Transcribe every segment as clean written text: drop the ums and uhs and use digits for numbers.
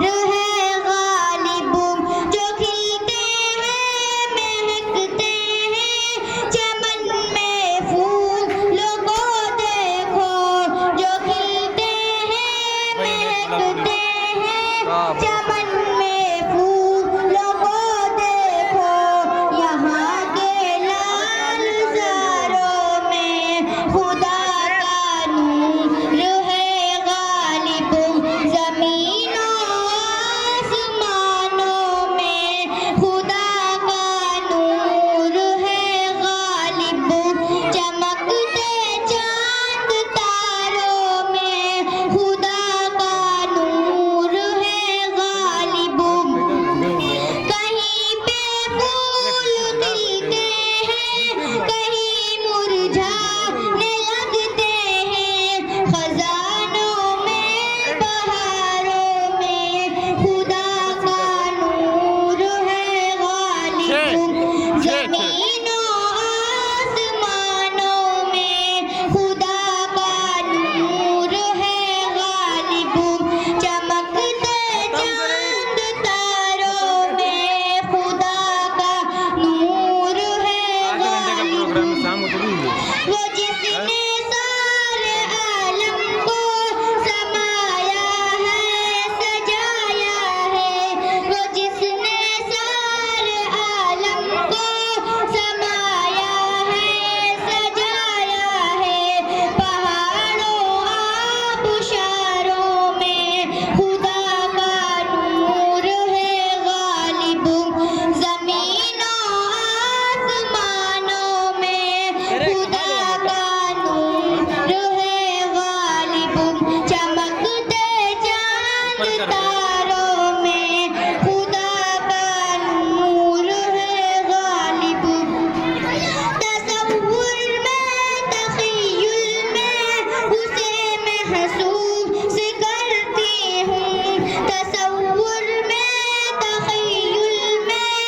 ہے غالب، جو کھلتے ہیں مہکتے ہیں چمن میں پھولوں کو دیکھو، جو کھلتے ہیں مہکتے ہیں چمن میں پھولوں کو دیکھو، یہاں کے لال زاروں میں خدا کا نور ہے غالب، زمین و آسمانوں میں خدا کا نور ہے غالب، چمکتے چاند تاروں میں خدا کا نور ہے غالب، کہیں پہ پھول کھلتے ہیں کہیں مرجھانے لگتے ہیں، خزانوں میں بہاروں میں خدا کا نور ہے غالب، زمین و آسمانوں میں خدا کا نور ہے غالب، چمکتے چاند تاروں میں خدا کا نور ہے غالب، وہ جس نے سارے عالم کو سمایا ہے سجایا ہے، وہ جس نے سارے عالم کو سمایا ہے سجایا ہے، پہاڑوں آبشاروں میں خدا کا نور ہے غالب، زمین و آسمانوں میں خدا کا نور ہے غالب، چمکتے چاند تاروں میں خدا کا نور ہے غالب، تصور میں تخیل میں اسے محسوس کرتی ہوں، تصور میں تخیل میں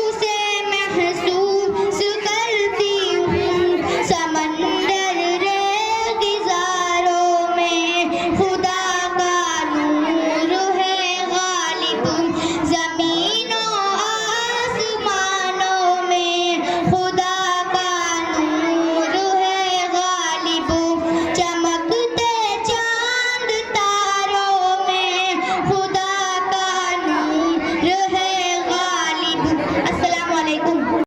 اسے محسوس کرتی ہوں، سمندر ریگزاروں میں خدا کا نور ہے غالب، زمین و آسمانوں میں خدا کا نور ہے غالب، چمکتے چاند تاروں میں خدا کا نور ہے غالب۔ السلام علیکم۔